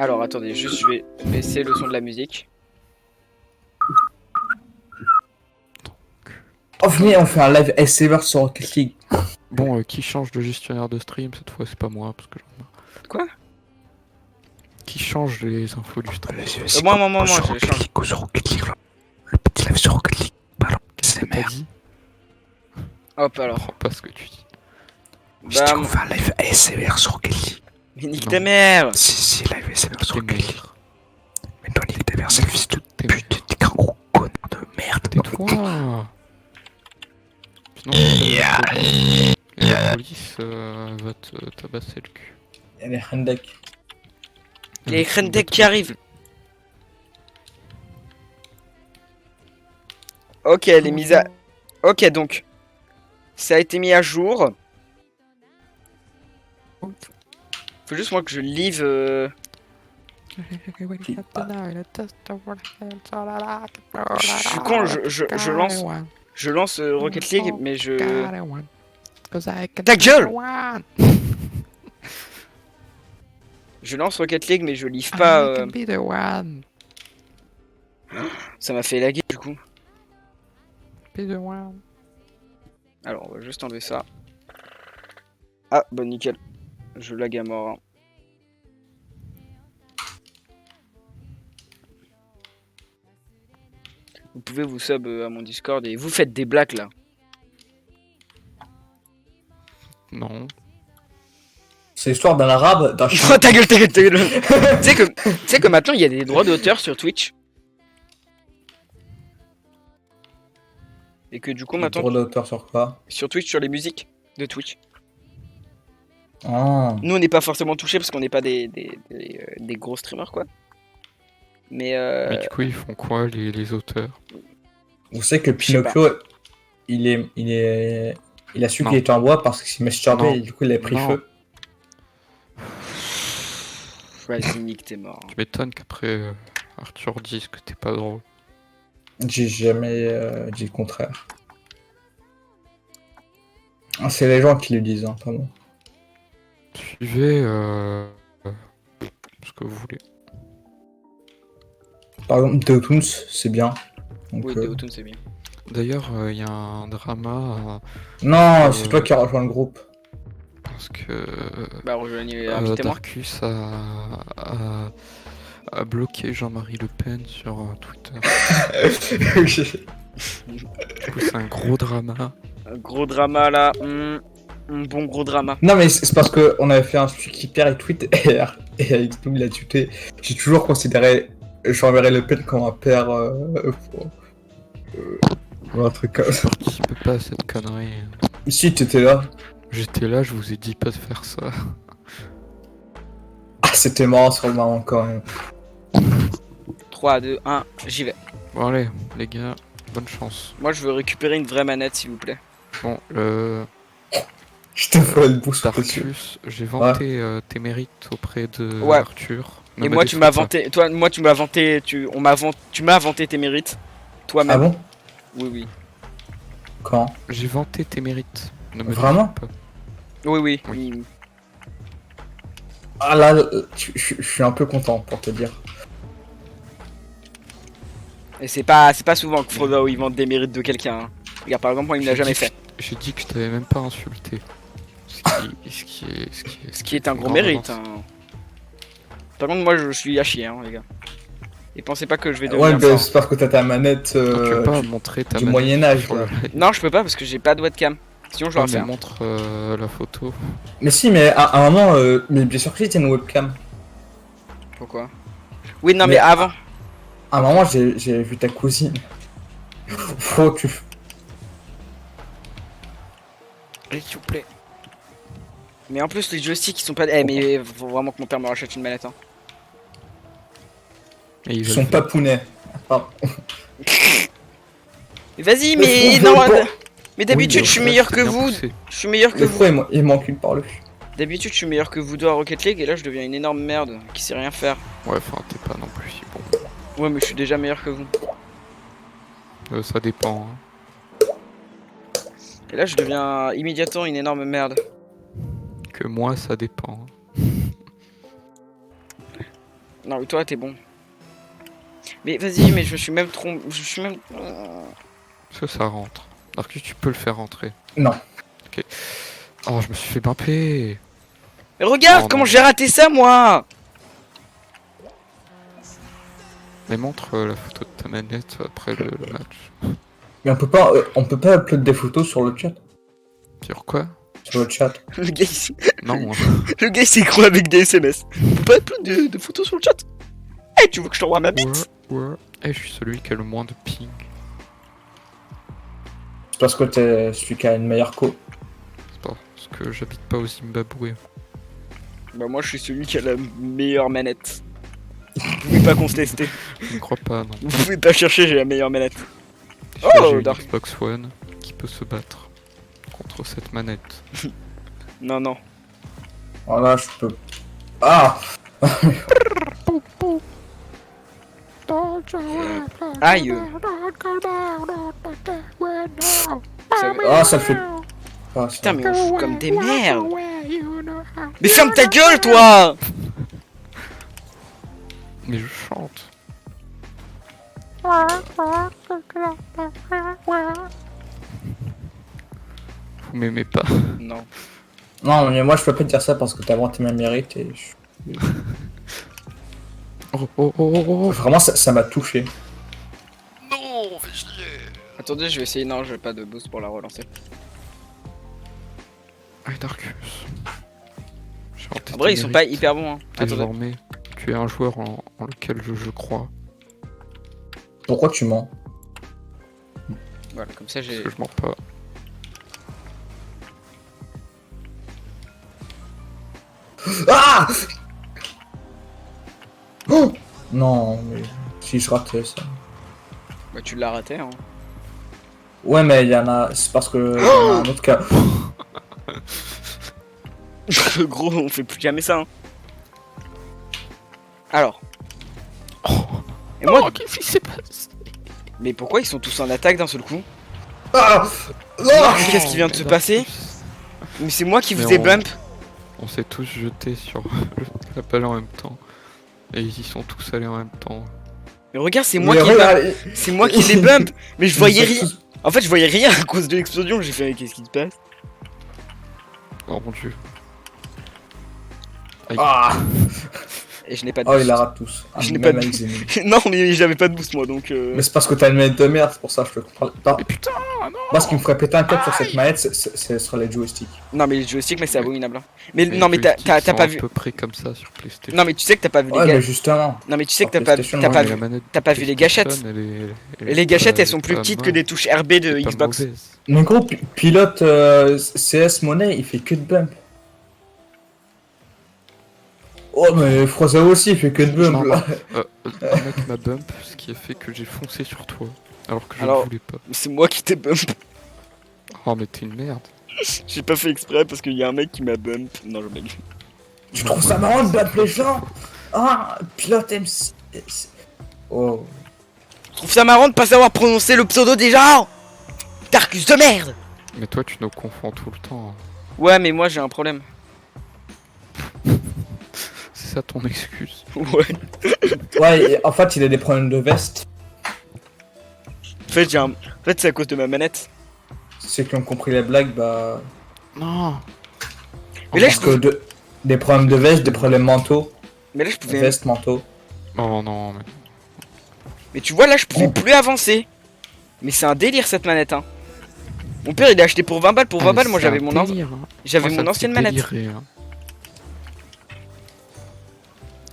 Alors attendez, juste je vais baisser le son de la musique. Oh venez, on fait un live SMR sur Rocket League. Bon, qui change de gestionnaire de stream cette fois? C'est pas moi, parce que j'en ai marre. Quoi? Qui change les infos du stream? Moi, je change. Sur Rocket League, le petit live sur Rocket League. Pardon, Qu'est-ce que t'as dit? Hop Je alors. comprends pas ce que tu dis. Je dis Bah, qu'on fait un live ASMR sur Rocket League. mais nique Non. ta mère! Si, live ASMR sur T'es Rocket League. mère. Mais toi, nique ta mère, c'est le fils de T'es pute, t'es qu'un gros connard de merde. Tais-toi! Sinon, la police va te tabasser le cul. Il y a les Hendek. Les Hendek qui arrivent! Ok, les mises à... Ok, donc. Ça a été mis à jour. Faut juste moi que je live... Je suis con, je lance Rocket League, mais je... Ta gueule! Je lance Rocket League, mais je live pas... Ça m'a fait laguer du coup. Alors, on va juste enlever ça. Ah, bon, nickel. Je lag à mort. Hein. Vous pouvez vous sub à mon Discord et vous faites des blagues là. Non. C'est l'histoire d'un arabe, d'un Oh, ta gueule, ta gueule, ta gueule. Tu sais que maintenant il y a des droits d'auteur sur Twitch. Et que du coup maintenant... Droit d'auteur sur quoi? Sur Twitch, sur les musiques de Twitch. Ah. Nous on n'est pas forcément touchés parce qu'on n'est pas des gros streamers quoi. Mais Mais du coup, ils font quoi, les auteurs? Vous savez que Je sais pas. Pinocchio, il a su Non. qu'il était en bois parce qu'il s'est masturbé Non. et du coup il a pris Non. feu. Vas-y, nique, t'es mort. Tu m'étonnes qu'après Arthur dise que t'es pas drôle. J'ai jamais dit le contraire. Ah, c'est les gens qui le disent, hein, pas moi. Suivez ce que vous voulez. Par exemple, Deotunes, c'est bien. Donc, Oui, Deotun c'est bien. D'ailleurs, il y a un drama Non, c'est toi qui as rejoint le groupe. parce que Bah rejoignez, invitez-moi. Darkus a bloqué Jean-Marie Le Pen sur Twitter. Du coup, c'est un gros drama. Un gros drama là. Un bon gros drama. Non, mais c'est parce qu'on avait fait un truc hyper et tweet et avec nous il a tweeté. J'ai toujours considéré Jean-Marie Le Pen comme un père ou un truc comme Je ça. participe pas à cette connerie. Si, t'étais là. J'étais là, je vous ai dit pas de faire ça. Ah, c'était marrant sur le marrant quand même. 3, 2, 1, j'y vais. Bon allez, les gars, bonne chance. Moi je veux récupérer une vraie manette s'il vous plaît. Bon, le Je te ferai le boost dessus. Darkus, j'ai vanté tes mérites auprès de Ouais. Arthur. Ne Et me moi tu détruis m'as pas. vanté, toi, moi tu m'as vanté, tu m'as vanté tes mérites. Ah Toi-même. bon? Oui, oui. Quand? J'ai vanté tes mérites. Ne me Vraiment? détruis pas. Oui, oui. Oui. Ah là, je suis un peu content pour te dire. Et c'est pas souvent que Frodo il vante des mérites de quelqu'un. Hein. Regarde par exemple moi il me l'a J'ai jamais dit fait. J'ai dit que je t'avais même pas insulté. Ce qui est un une gros grande mérite. avance. Hein. Par contre moi je suis à chier hein, les gars. Et pensez pas que je vais Ouais, devenir bah, fort. c'est parce que t'as ta manette Tu peux pas du montrer ta du manette Moyen-Âge, sur là. le live. Non je peux pas parce que j'ai pas de webcam. Sinon je Ah, l'aurais fait. mais Hein. montre la photo. Mais si, mais à un moment, mais bien sûr que si, t'as une webcam. Pourquoi? Oui non mais Mais- avant. À un moment, j'ai vu ta cousine. Faut que tu... Allez, s'il vous plaît. Mais en plus les joysticks ils sont pas... Eh mais faut vraiment que mon père me rachète une manette hein. Et Ils sont papounets. Pardon. Mais vas-y Mais mais faut- non faut- mais d'habitude Oui, je suis mais meilleur C'est que bien vous. poussé. Je suis meilleur que Le vous. fou, il m'encule par le cul. D'habitude je suis meilleur que vous deux à Rocket League et là je deviens une énorme merde qui sait rien faire. Ouais, enfin, t'es pas non plus si bon. Ouais mais je suis déjà meilleur que vous. Ça dépend. Hein. Et là je deviens immédiatement une énorme merde. Que moi, ça dépend. Hein. Non, mais toi, t'es bon. Mais vas-y, mais je suis même trompé. Je suis même. Est-ce que ça rentre? Alors que tu peux le faire rentrer. Non. Oh, je me suis fait bumper. Mais regarde Oh, comment non. j'ai raté ça, moi! Mais montre la photo de ta manette après le match. Mais on peut pas upload des photos sur le chat. Sur quoi? Sur le chat. Le gars, Non. le gars, il s'écroule avec des SMS. On peut pas upload de photos sur le chat? Eh, tu veux que je t'envoie ma Ouais, bite? ouais. Et je suis celui qui a le moins de ping. C'est parce que t'es celui qui a une meilleure co. C'est parce que j'habite pas au Zimbabwe. Bah, moi, je suis celui qui a la meilleure manette. Vous pouvez pas contester. Je ne crois pas, non. Vous pouvez pas chercher, j'ai la meilleure manette. Déjà, Oh, j'ai une Dark. Xbox One qui peut se battre contre cette manette. Non, non. Voilà, je peux. Ah! Aïe. Ah, ça le fait. Ah, ça- Putain, mais on joue comme des merdes. Mais ferme ta gueule, toi! Mais je chante. Vous m'aimez pas. Non. Non, mais moi je peux pas te dire ça parce que t'as vanté mes mérites et Oh oh oh oh oh. vraiment ça m'a touché. Non, fais chier. Attendez, je vais essayer. Non, j'ai pas de boost pour la relancer. Ah, Darkus. En vrai, ils sont pas hyper bons. Hein. Attendez. Désormais, tu es un joueur en lequel je crois. Pourquoi tu mens? Voilà, comme ça, j'ai. Parce que je mens pas. Ah! Oh non, mais si je ratais ça. Bah, tu l'as raté, hein. Ouais, mais il y en a. C'est parce que. Il y en a un autre cas. Gros, on fait plus jamais ça. Hein. Alors. Et moi. qu'est-ce qui s'est passé? Mais pourquoi ils sont tous en attaque d'un seul coup? Ah! Ah! Qu'est-ce qui vient de se passer? Mais c'est moi qui Mais vous ai on- bump. On s'est tous jetés sur la balle en même temps. Et ils y sont tous allés en même temps. Mais regarde, c'est moi Mais qui regarde, c'est moi qui les bump. Mais je ils voyais sont rien. tous- En fait, je voyais rien à cause de l'explosion. J'ai fait, qu'est-ce qui se passe? Oh mon dieu. Ah! Et je n'ai pas de Oh, boost. il la rate tous. Ah, Je n'ai même pas de- avec Zenith. Non, mais j'avais pas de boost moi donc. Mais c'est parce que t'as une manette de merde, c'est pour ça que je te comprends pas. Mais putain, non. Moi, ce qui me ferait péter un câble sur cette manette, c'est sur les joysticks. Non, mais les joysticks, mais c'est abominable. Hein. Mais Les non, mais joysticks t'as sont pas à vu. peu près comme ça sur PlayStation. Non, mais tu sais que t'as pas vu Ouais, les mais gâchettes. justement. Non, mais tu sais que Sur PlayStation, t'as moi, pas Mais vu. la manette t'as pas vu les gâchettes. PlayStation, Et les gâchettes, elles elle sont est plus pas petites que bonne. des touches RB de Elle est pas Xbox. mauvaise. Mais gros, pilote CS Money, il fait que de bump. Oh, mais Froza aussi, il fait que de bump. Non, là. Un mec m'a bump, ce qui a fait que j'ai foncé sur toi. Alors que je Alors- ne voulais pas. C'est moi qui t'ai bump. Oh, mais t'es une merde. J'ai pas fait exprès parce qu'il y a un mec qui m'a bump. Non, je blague. Tu trouves ça marrant de bump les gens? Ah, pilote MC. Oh. Je trouve ça marrant de pas savoir prononcer le pseudo des gens. Darkus de merde. Mais toi, tu nous confonds tout le temps. Ouais, mais moi j'ai un problème. C'est ça ton excuse. Ouais. Ouais, en fait, il a des problèmes de veste. En fait, en fait, c'est à cause de ma manette. Ceux qui ont compris les blagues, bah. Non. Mais là, Parce que des problèmes de veste, des problèmes mentaux. Mais là, je pouvais. Veste, manteau. Oh non, mais... Mais tu vois, là, je pouvais Oh. plus avancer. Mais c'est un délire cette manette, hein. Mon père, il l'a acheté pour 20 balles. Pour 20 balles, moi j'avais mon, j'avais mon ancienne manette.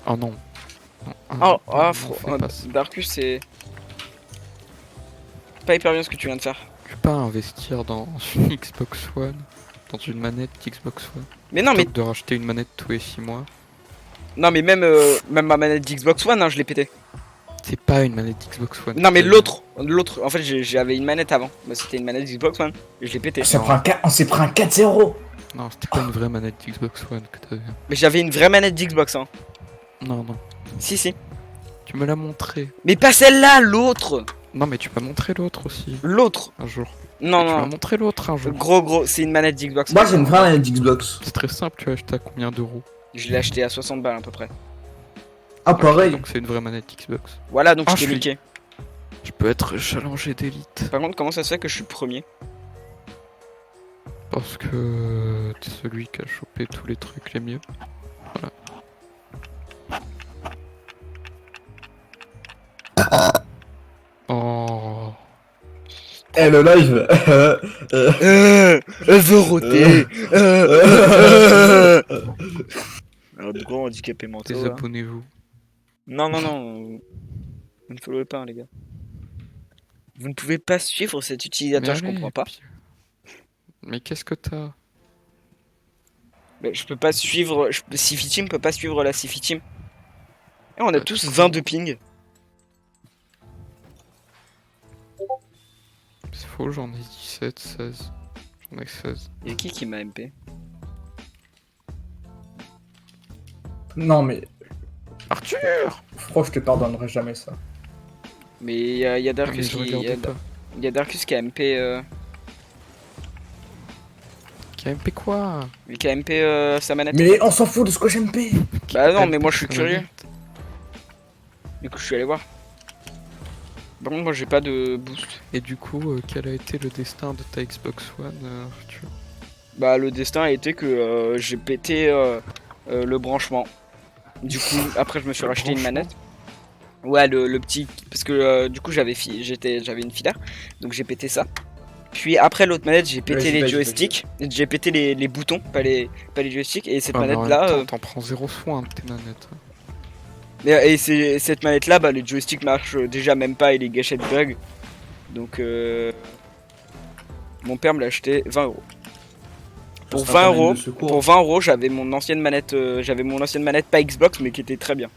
Oh non. Oh, Non, oh, fais pas ça. Darkus, c'est pas hyper bien ce que tu viens de faire. Tu peux pas investir dans une Xbox One, dans une manette Xbox One, Mais non, mais plutôt que de racheter une manette tous les 6 mois. non, mais même ma manette d'Xbox One, hein, je l'ai pété. C'est pas une manette Xbox One. Non, mais l'autre. En fait, j'avais une manette avant. Bah, c'était une manette Xbox One. Et je l'ai pété. On s'est pris un 4-0. Non, c'était pas une vraie manette Xbox One que t'avais. Mais j'avais une vraie manette d'Xbox, hein. Non, non. Si. Tu me l'as montré. Mais pas celle-là, l'autre. Non, mais tu m'as montré l'autre aussi, L'autre. un jour. Non, Tu m'as non. montré l'autre un jour. Gros, c'est une manette d'Xbox. Moi, j'ai une vraie manette Xbox. C'est très simple, tu as acheté à combien d'euros? Je l'ai acheté à 60 balles à peu près. Ah, Ok, pareil. donc c'est une vraie manette Xbox. Voilà, donc Ah, je t'ai je suis- niqué. Je peux être challengé d'élite. Par contre, comment ça se fait que je suis premier? Parce que t'es celui qui a chopé tous les trucs les mieux. Voilà. Oh. Eh, le live. Elle veut roter. Alors, de gros handicapés mentaux. là. Désabonnez-vous. Non, non, non. Vous ne followez pas, hein, les gars. Vous ne pouvez pas suivre cet utilisateur, je allez, comprends pas. puis- Mais qu'est-ce que t'as? Mais je peux pas suivre. Sifi Team peut pas suivre la Sifi Team. Et on a Bah, tous du coup- 20 de ping. C'est faux, j'en ai 17, 16. J'en ai 16. Y'a qui m'a MP? Non, mais Arthur! franchement, je te pardonnerai jamais ça. Mais y a Ah, mais Darkus je qui. regardais pas. Y a Darkus qui a MP. KMP quoi? Qui a MP sa manette. Mais on s'en fout de ce que j'aime pas. Bah non, mais moi je suis Sa curieux. manette. Du coup, je suis allé voir. Par contre, moi j'ai pas de boost. Et du coup, quel a été le destin de ta Xbox One, Arthur? Bah, le destin a été que j'ai pété le branchement. Du coup, après, je me suis Le racheté une branchement manette. Ouais, le petit. Parce que du coup, j'avais une filaire. Donc, j'ai pété ça. Puis après l'autre manette, j'ai pété les Vas-y, joysticks. J'ai pété les boutons, pas les joysticks. Et cette Ah, mais en manette même là. temps, t'en prends zéro soin de tes manettes. Et cette manette là, bah, le joystick marche déjà même pas et les gâchettes bug. Donc, mon père me l'a acheté 20 euros. Pour 20 euros, pour 20 euros, j'avais mon ancienne manette, pas Xbox, mais qui était très bien.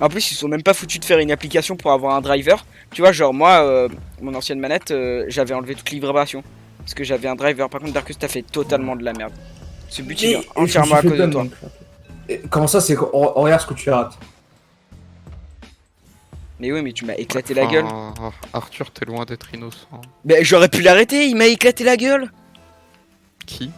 En plus, ils sont même pas foutus de faire une application pour avoir un driver. Tu vois, genre moi, mon ancienne manette, j'avais enlevé toute vibration parce que j'avais un driver. Par contre, Darkus, t'as fait totalement de la merde. Ce but, il est entièrement à cause de toi. Comment ça, c'est regarde ce que tu rates. Mais oui, mais tu m'as éclaté la gueule. Arthur, t'es loin d'être innocent. Mais j'aurais pu l'arrêter, il m'a éclaté la gueule. Qui?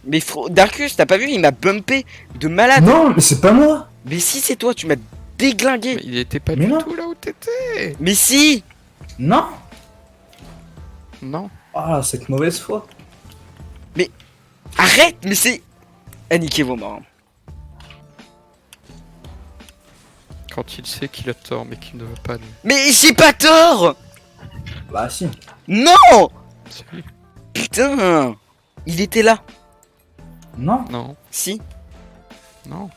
Mais Darkus, t'as pas vu, il m'a bumpé de malade. Non, mais c'est pas moi. Mais si, c'est toi, tu m'as déglingué. Mais il était pas Mais du non. tout là où t'étais. Mais si. Non. Non. Ah, cette mauvaise foi. Arrête, mais c'est... Ah, niquez vos morts. Quand il sait qu'il a tort mais qu'il ne veut pas. Mais j'ai pas tort. Bah si. Non. Si. Putain. Il était là. Non. Non. Si. Non.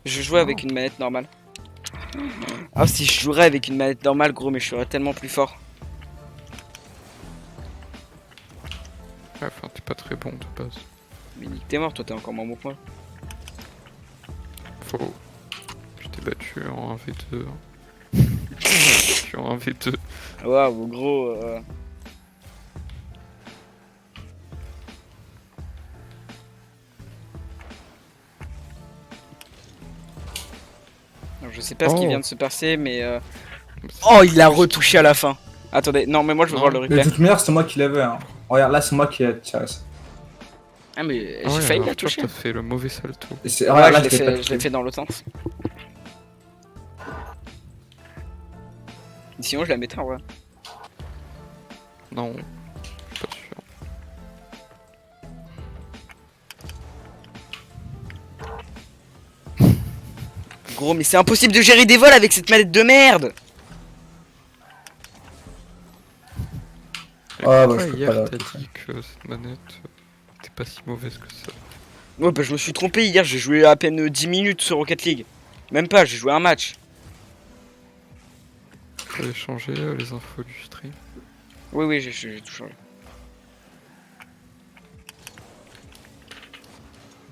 Je jouais avec une manette normale. Ah, si je jouerais avec une manette normale, gros, mais je serais tellement plus fort. Ouais, enfin, t'es pas très bon de base. Mais nique, t'es mort, toi, t'es encore moins bon que moi. Faux. Je t'ai battu en 1v2. Je suis en 1v2. Waouh, gros. Alors, je sais pas ce qui Oh. vient de se passer, mais. Oh, il l'a retouché à la fin. Attendez, non, mais moi je veux Non. voir le Mais replay. de toute manière, c'est moi qui l'avais. Hein. Regarde, là, c'est moi qui ai tiré ça. Ah, mais Ah j'ai ouais, failli la Arthur, toucher. t'as fait le mauvais salto. Et c'est- Ouais, regarde, là, je l'ai je l'ai pas fait, je l'ai touché. fait dans l'autre sens. Sinon, je la mettais en vrai. Non. Pas sûr. Gros, mais c'est impossible de gérer des vols avec cette manette de merde. Et Ah, bah, pourquoi je peux hier pas la t'as toucher. dit que cette manette était pas si mauvaise que ça. Ouais, bah je me suis trompé hier, j'ai joué à peine 10 minutes sur Rocket League. Même pas, j'ai joué un match. Faut échanger les infos du stream. Oui, oui, j'ai tout changé.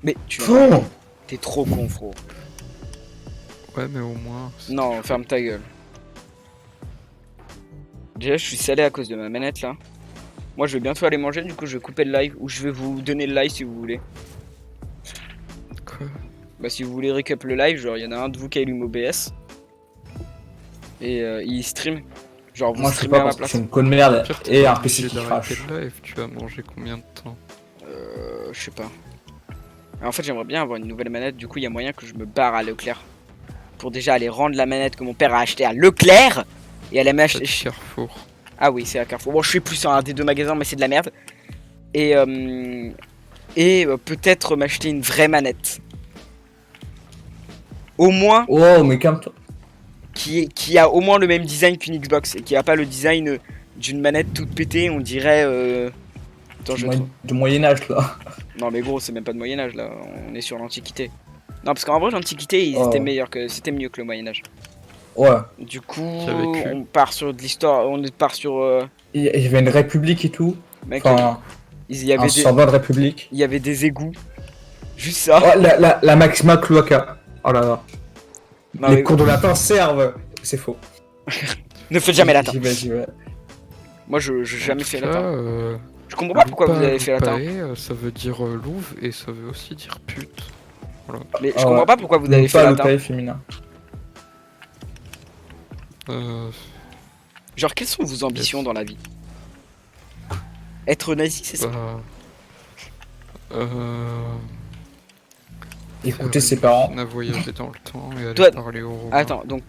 Mais tu Fond. t'es trop con, frérot. Ouais, mais au moins. c'est- Non, ferme ta gueule. Déjà, je suis salé à cause de ma manette là. Moi, je vais bientôt aller manger, du coup, je vais couper le live ou je vais vous donner le live si vous voulez. Quoi? Bah, si vous voulez récap le live, genre, il y en a un de vous qui allume OBS et il stream. Genre, vous Moi, je sais streamez pas à ma parce que je place. suis une conne merde Pire, t'es et pas un PC obligé qui d'arrêter crache. le live, tu vas manger combien de temps? Je sais pas. En fait, j'aimerais bien avoir une nouvelle manette. Du coup, il y a moyen que je me barre à Leclerc. Pour déjà aller rendre la manette que mon père a acheté à Leclerc. Et aller m'acheter. Carrefour. Ah oui, c'est à Carrefour. Bon, je suis plus un des deux magasins, mais c'est de la merde. Et, peut-être m'acheter une vraie manette. Au moins, Oh, mais calme-toi. qui a au moins le même design qu'une Xbox. Et qui a pas le design d'une manette toute pétée, on dirait. Attends, je trouve. Du Moyen-Âge, là. Non, mais gros, c'est même pas de Moyen-Âge là. On est sur l'Antiquité. Non, parce qu'en vrai, l'Antiquité, ils étaient meilleurs que. C'était mieux que le Moyen-Âge. Ouais. Du coup, Qui a vécu. on part sur de l'histoire. On part sur. Il y avait une république et tout. Mec, Enfin, il y un avait des. semblant de république. Il y avait des égouts. Juste ça. Oh, la Maxima Cloaca. Oh là là. Non, Les mais- cours de latin servent. C'est faux. Ne faites jamais latin. J'y vais. Moi, je j'ai jamais fait latin. latin. Je comprends pas pourquoi vous avez fait latin. Ça veut dire louve et ça veut aussi dire pute. Mais je Ah comprends ouais. pas pourquoi vous avez fait Pas latin. l'hôtel féminin. Genre, quelles sont vos ambitions dans la vie? Être nazi, c'est ça? Bah, Écouter ses parents. On a voyagé dans le temps et aller Toi- parler aux Romains. Attends, donc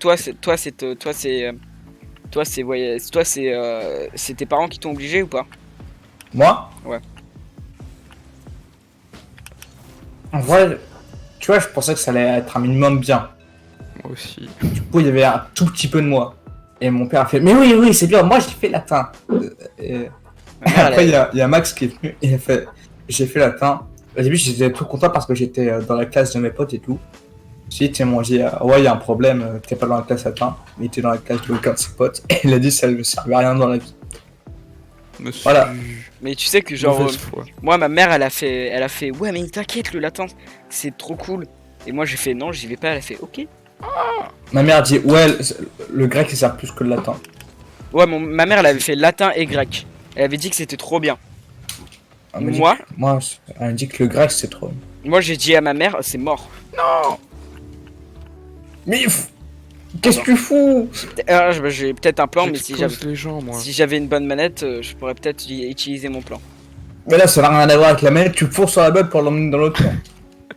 c'est tes parents qui t'ont obligé ou pas? Moi? Ouais. En vrai, tu vois, je pensais que ça allait être un minimum bien. Moi aussi. Du coup, il y avait un tout petit peu de moi. Et mon père a fait, mais oui, c'est bien, moi j'ai fait latin. Et Ma mère, après, elle il y a Max qui est venu et il a fait, j'ai fait latin. Au début, j'étais tout content parce que j'étais dans la classe de mes potes et tout. J'ai dit, moi, j'ai dit, ouais, il y a un problème, t'es pas dans la classe latin, mais t'es dans la classe de aucun de ses potes. Et il a dit, ça ne servait à rien dans la vie. Monsieur. Voilà. Mais tu sais que genre, Mauvaise foi. moi ma mère elle a fait, ouais mais t'inquiète le latin, c'est trop cool. Et moi j'ai fait non, j'y vais pas, elle a fait ok. Ma mère a dit, ouais, le grec, ça sert plus que le latin. Ouais, ma mère elle avait fait latin et grec. Elle avait dit que c'était trop bien. Elle m'a dit Moi, elle m'a dit que le grec, c'est trop. moi j'ai dit à ma mère, c'est mort. Mais qu'est-ce que tu fous? Alors, j'ai peut-être un plan, mais J'expose les gens, moi. si j'avais une bonne manette, je pourrais peut-être utiliser mon plan. Mais là, ça n'a rien à voir avec la manette, tu fourres sur la balle pour l'emmener dans l'autre sens.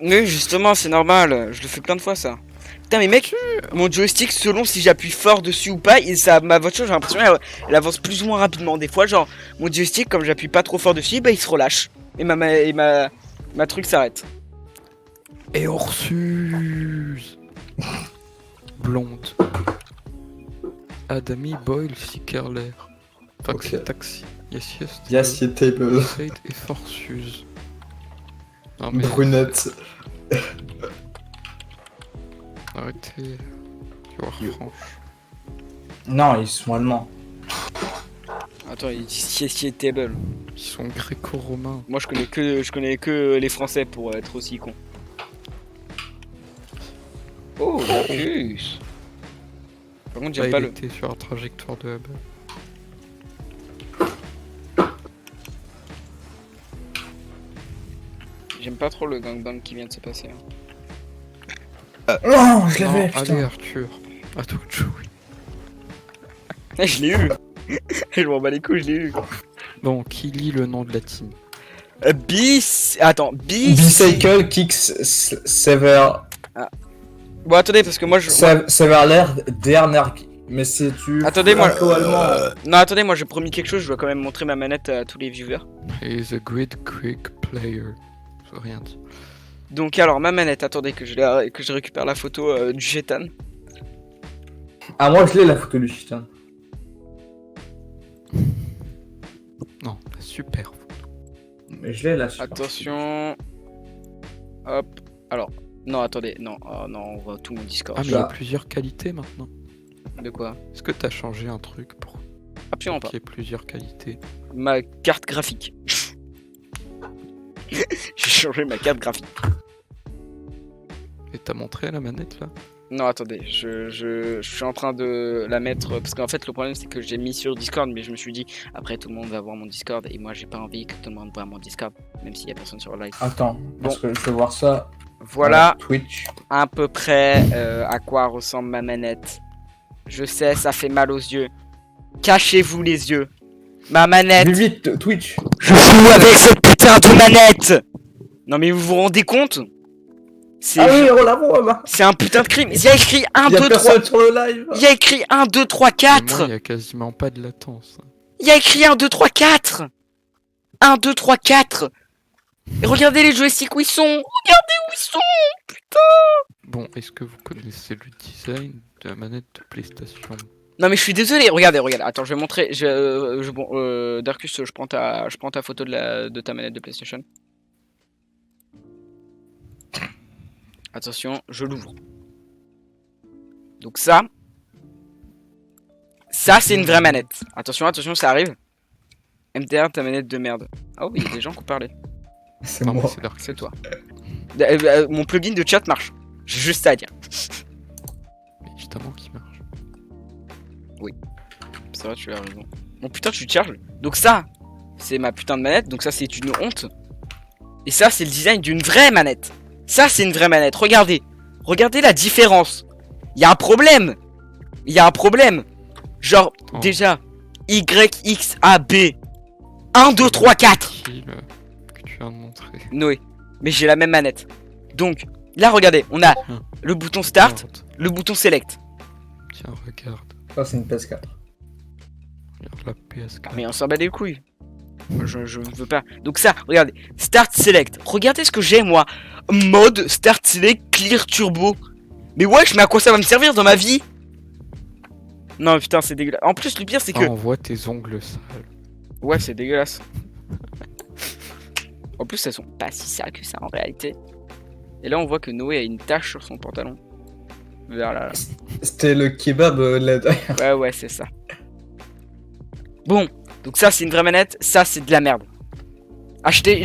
Oui, justement, c'est normal, je le fais plein de fois ça. Putain, mais mec, mon joystick, selon si j'appuie fort dessus ou pas, ma voiture, j'ai l'impression elle avance plus ou moins rapidement. Des fois, genre, mon joystick, comme j'appuie pas trop fort dessus, bah il se relâche. Et ma truc s'arrête. Et Ursus Blonde. Adami Boyle Sikerler. Taxi Ok. Taxi. Yes yes. Yes, you table. Fade et Forciuse. Non mais Brunette. arrêtez. Tu vois, franche. Non, ils sont allemands. Attends, il dit sieste table. Ils sont gréco-romains. Moi, je connais que les Français pour être aussi con. Oh, Marcus. Par contre, Là, j'aime il pas le. était sur la trajectoire de Hubble. J'aime pas trop le gangbang qui vient de se passer. Hein. Non, je Non, l'avais, allez putain. Arthur. À toi de jouer. Eh, je l'ai eu. Je m'en bats les couilles, je l'ai eu. Bon, qui lit le nom de la team? Attends, Bicycle kicks sever. Bon, attendez, parce que moi je. Sever l'air dernier. Mais c'est tu. Attendez, moi. Allemand. Non, attendez, moi j'ai promis quelque chose, je dois quand même montrer ma manette à tous les viewers. He is a great quick player. Je veux rien dire. Donc, alors, ma manette, attendez que je récupère la photo du Chétan. Ah, moi je l'ai la photo du chitin. Non, super. Mais je l'ai là. Attention. Hop. Alors, non, attendez, non, oh, non, on voit tout mon Discord. Ah, mais il y a Là. plusieurs qualités maintenant. De quoi? Est-ce que t'as changé un truc pour Absolument pas. qu'il y ait plusieurs qualités? Ma carte graphique. J'ai changé ma carte graphique. Et t'as montré la manette là? Non, attendez, je suis en train de la mettre parce qu'en fait le problème c'est que j'ai mis sur Discord, mais je me suis dit après tout le monde va voir mon Discord et moi j'ai pas envie que tout le monde voit mon Discord, même s'il y a personne sur le live. Attends, parce que je veux voir ça. Voilà Twitch. à peu près à quoi ressemble ma manette. Je sais, ça fait mal aux yeux. Cachez-vous les yeux. Ma manette. Vite, Twitch. Je joue avec cette putain de manette. Non mais vous vous rendez compte? C'est Ah oui, on la voit, bah. c'est un putain de crime. Il y a écrit 1, Il y a 2, 3. personne sur le live. Il y a écrit 1, 2, 3, Mais moi, 4. il y a quasiment pas de latence. Il y a écrit 1, 2, 3, 4. 1, 2, 3, 4. Et regardez les joysticks où ils sont. Regardez où ils sont. Bon, est-ce que vous connaissez le design de la manette de PlayStation? Non mais je suis désolé. Regardez. Attends, je vais montrer. Bon, Darkus, je prends ta photo de ta manette de PlayStation. Attention, je l'ouvre. Donc ça c'est une vraie manette. Attention, ça arrive. MTR, ta manette de merde. Oh oui, il y a des gens qui ont parlé. C'est Non, mais moi. c'est Darkus. C'est toi. Mon plugin de chat marche. J'ai juste ça à dire. Mais évidemment qu'il marche. C'est vrai, tu as raison. Bon putain, tu te charges. Donc ça, c'est ma putain de manette. Donc ça, c'est une honte. Et ça, c'est le design d'une vraie manette. Ça, c'est une vraie manette. Regardez. Regardez la différence. Il y a un problème. Genre, Oh. déjà, YXAB. 1, 2, 3, 4. Qui, que tu viens de montrer. Noé. Mais j'ai la même manette. Donc, là, regardez. On a le bouton Start, Regarde. le bouton Select. Tiens, regarde. Ça, c'est une PS4. Regarde la PS4. Mais on s'en bat les couilles. Moi, je ne veux pas. Donc ça, regardez. Start Select. Regardez ce que j'ai, moi. Mode Start Select Clear Turbo. Mais wesh, mais à quoi ça va me servir dans ma vie? Non, putain, c'est dégueulasse. En plus, le pire, c'est que... Ah, on voit tes ongles sales. Ouais, c'est dégueulasse. En plus, elles sont pas si sales que ça, en réalité. Et là, on voit que Noé a une tache sur son pantalon. Vers là. C'était le kebab là. Ouais, c'est ça. Bon, donc ça, c'est une vraie manette. Ça, c'est de la merde.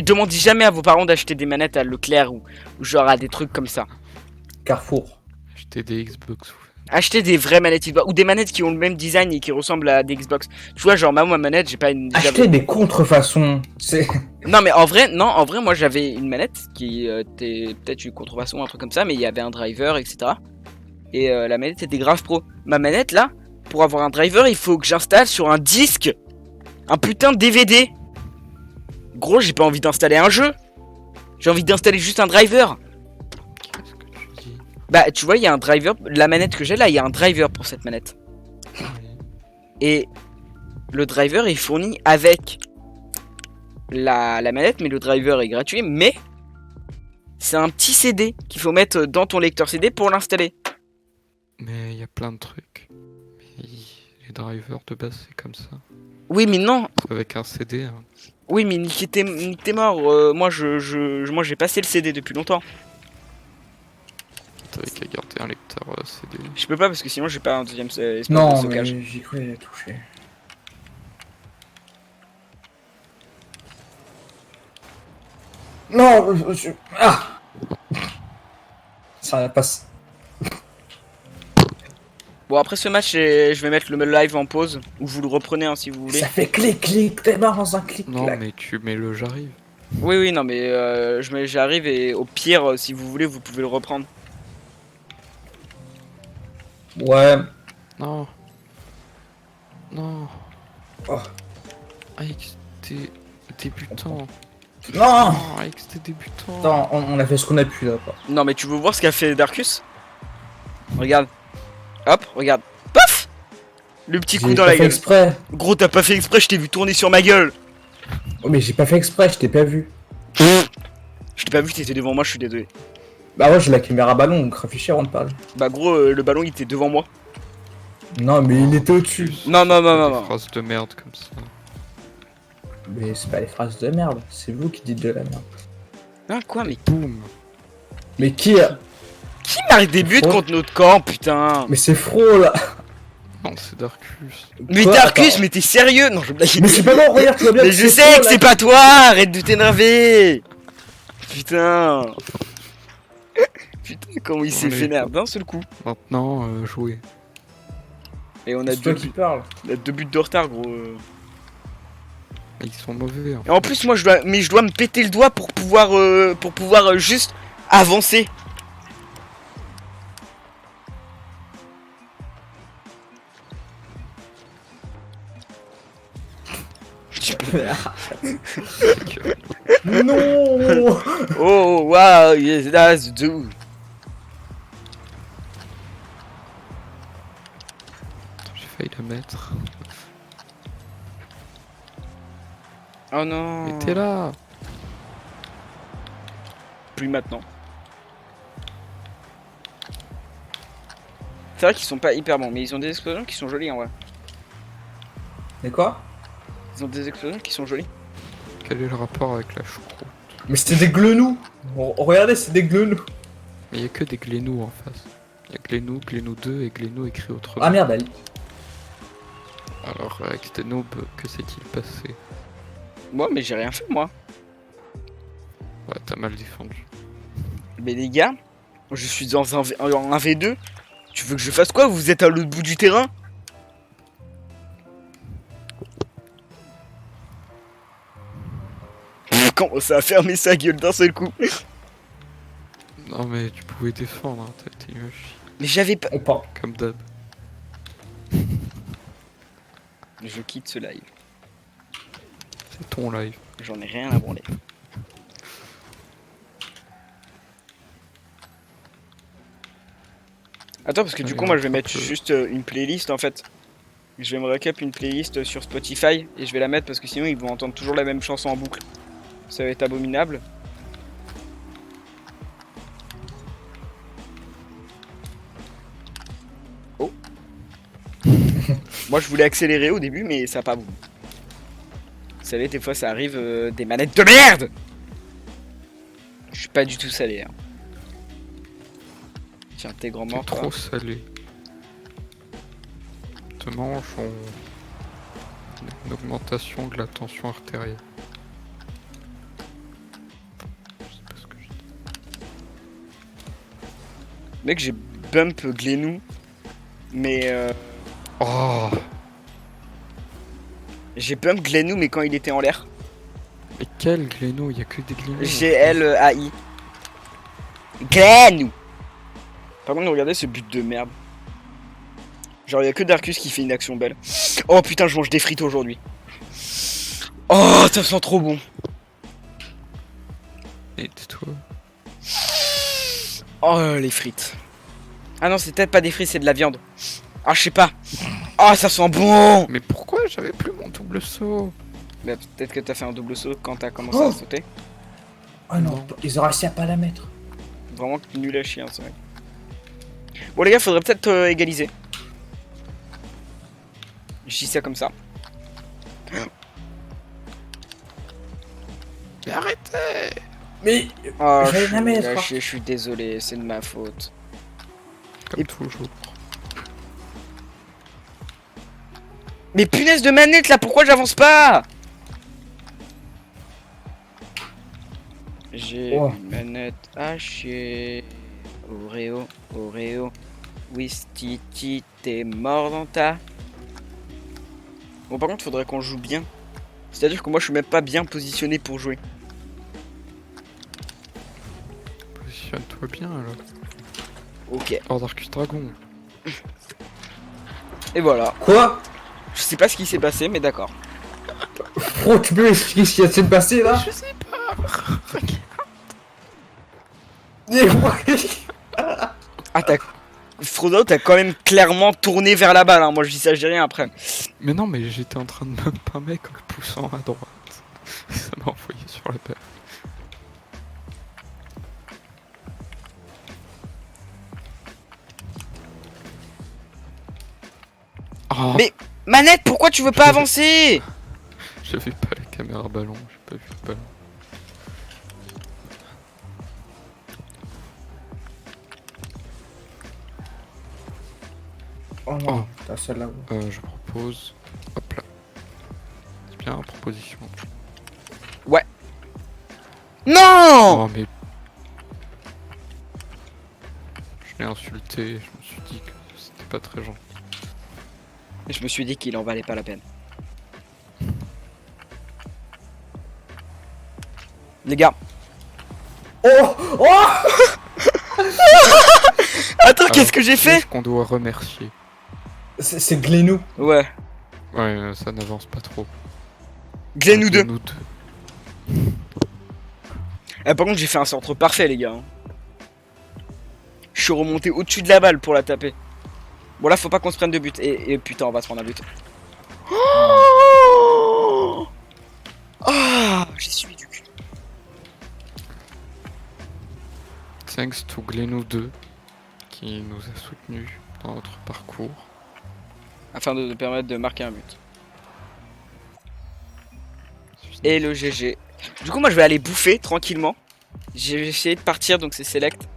Demandez jamais à vos parents d'acheter des manettes à Leclerc ou genre à des trucs comme ça. Carrefour. Acheter des Xbox. Achetez des vraies manettes Xbox ou des manettes qui ont le même design et qui ressemblent à des Xbox. Tu vois, genre ma manette, j'ai pas une. Acheter des contrefaçons. C'est. Non, mais en vrai, moi j'avais une manette qui était peut-être une contrefaçon, un truc comme ça, mais il y avait un driver, etc. Et la manette était grave pro. Ma manette là, pour avoir un driver, il faut que j'installe sur un disque un putain de DVD. Gros, j'ai pas envie d'installer un jeu. J'ai envie d'installer juste un driver. Qu'est-ce que tu dis? Bah, tu vois, il y a un driver. La manette que j'ai là, il y a un driver pour cette manette. Oui. Et le driver est fourni avec la manette, mais le driver est gratuit. Mais c'est un petit CD qu'il faut mettre dans ton lecteur CD pour l'installer. Mais il y a plein de trucs. Mais les drivers de base, c'est comme ça. Oui, mais non. Avec un CD. Hein. Oui, mais nique t'es mort. Moi, moi, j'ai passé le CD depuis longtemps. T'avais qu'à garder un lecteur CD. Je peux pas parce que sinon j'ai pas un deuxième espace de Non, mais stockage. j'y croyais toucher. Non, Ah. Ça passe. Bon, après ce match, je vais mettre le live en pause ou vous le reprenez hein, si vous voulez. Ça fait clic, t'es mort dans un clic. Non, clac. mais tu mets le j'arrive. Oui, non, mais j'arrive et au pire, si vous voulez, vous pouvez le reprendre. Ouais. Non. Non. Oh. AXT débutant. Non. Non, AXT débutant. Attends, on a fait ce qu'on a pu là. Quoi. Non, mais tu veux voir ce qu'a fait Darkus? Regarde. Hop, regarde. Paf! Le petit coup J'ai dans pas la fait gueule. exprès. Gros, t'as pas fait exprès, je t'ai vu tourner sur ma gueule. Oh, mais j'ai pas fait exprès, je t'ai pas vu. Je t'ai pas vu, t'étais devant moi, je suis désolé. Bah ouais, j'ai la caméra ballon, donc réfléchis avant de parler. Bah, gros, le ballon il était devant moi. Non, mais il était au-dessus. Non. Des phrases de merde comme ça. Mais c'est pas les phrases de merde, c'est vous qui dites de la merde. Hein, quoi, mais Boum. Mais qui a... qui marque des buts Fro- contre notre camp, putain? Mais c'est Fro là. Non, c'est Darkus. Mais Quoi Darkus, Attends. mais t'es sérieux? Non, je blague. Mais c'est pas bon, regarde, tu vois bien. Mais je sais que c'est pas toi! Arrête de t'énerver! Putain! Putain, comment il s'est Allez. fait nerf d'un seul coup. Maintenant, jouer. Et on a C'est toi deux, qui parles. on a 2 buts de retard, gros. Ils sont mauvais. Hein. Et en plus, moi, je dois me péter le doigt pour pouvoir juste avancer. C'est que- Non. Oh, wow, yes, that's do. J'ai failli la mettre. Oh non. Mais t'es là. Plus maintenant. C'est vrai qu'ils sont pas hyper bons, mais ils ont des explosions qui sont jolies en vrai. Mais quoi? Ils ont des explosions qui sont jolies. Quel est le rapport avec la choucroute? Mais c'était des glenous. Regardez, c'est des glenous. Mais il y a que des Glénous en face. Il y a Glénou, Glénou 2 et Glénou écrit autrement. Ah merde, Ali. Alors avec tes noobs, que s'est-il passé? Moi, mais j'ai rien fait moi. Ouais, t'as mal défendu. Mais les gars, je suis dans un, en 1v2. Tu veux que je fasse quoi? Vous êtes à l'autre bout du terrain? Comment ça a fermé sa gueule d'un seul coup? Non mais tu pouvais défendre, hein, t'es une chie. Mais j'avais pas... On part. Comme d'hab. Je quitte ce live. C'est ton live. J'en ai rien à branler. Attends, parce que du Allez, coup, moi on je vais mettre frappe, juste une playlist en fait. Je vais me récap une playlist sur Spotify et je vais la mettre parce que sinon ils vont entendre toujours la même chanson en boucle. Ça va être abominable. Oh. Moi je voulais accélérer au début mais ça a pas voulu. Vous savez, des fois ça arrive des manettes de merde. Je suis pas du tout salé. Hein. Tiens, t'es grand T'es mort. trop salé. Te mange une augmentation de la tension artérielle. Je sais pas ce que je dis. Mec, j'ai bump Glénou. Mais Oh! j'ai bump Glénou mais quand il était en l'air. Mais quel Glénou? Il y a que des Glénous. G-L-A-I. Glénou. Par contre, regardez ce but de merde. Genre, il y a que Darkus qui fait une action belle. Oh putain, je mange des frites aujourd'hui. Oh, ça sent trop bon. Et tais-toi. Oh, les frites. Ah non, c'est peut-être pas des frites, c'est de la viande. Ah, je sais pas. Ah, ça sent bon. Mais pourquoi j'avais plus mon double saut? Bah, peut-être que t'as fait un double saut quand t'as commencé Oh. à sauter. Oh non, ils ont réussi à pas la mettre. Vraiment nul à chier, hein, c'est vrai. Bon, les gars, faudrait peut-être égaliser. Je dis ça comme ça. Mais arrêtez! Mais Oh, J'allais je la suis mettre. lâché, je suis désolé, c'est de ma faute. Comme toujours. Mais punaise de manette là, pourquoi j'avance pas? J'ai Oh. une manette à chier. Oreo, Oreo. Wistiti, t'es mort dans ta. Bon, par contre, faudrait qu'on joue bien. C'est-à-dire que moi, je suis même pas bien positionné pour jouer. Positionne-toi bien alors. Ok. Oh, Darkus Dragon. Et voilà. quoi? Je sais pas ce qui s'est passé, mais d'accord. Bro, tu peux m'expliquer ce qui vient de se passer là? Je sais pas. Mais Ah, Frodo, t'as quand même clairement tourné vers la balle. Hein. Moi, je dis ça, je dis rien après. Mais non, mais j'étais en train de bump un mec en le poussant à droite. Ça m'a envoyé sur la balle. Oh, Mais manette, pourquoi tu veux pas avancer? j'avais pas la caméra ballon, j'ai pas vu le ballon. Oh non, t'as celle-là. Je propose. Hop là. C'est bien, proposition. Non. Oh, mais. Je l'ai insulté, je me suis dit que c'était pas très gentil. Je me suis dit qu'il en valait pas la peine. Les gars. Oh! Oh! Attends, Alors, qu'est-ce que j'ai qui fait? est-ce qu'on doit remercier? C'est Glénou. Ouais. Ouais, ça n'avance pas trop. Glénou 2. Glénou 2. Par contre, j'ai fait un centre parfait, les gars. Hein. Je suis remonté au-dessus de la balle pour la taper. Bon, là, faut pas qu'on se prenne de but. Et putain, on va se prendre un but. Oh, ah, j'y suis du cul. Thanks to Gleno 2 qui nous a soutenus dans notre parcours. Afin de nous permettre de marquer un but. Et le GG. Du coup, moi, je vais aller bouffer tranquillement. J'ai essayé de partir, donc c'est select.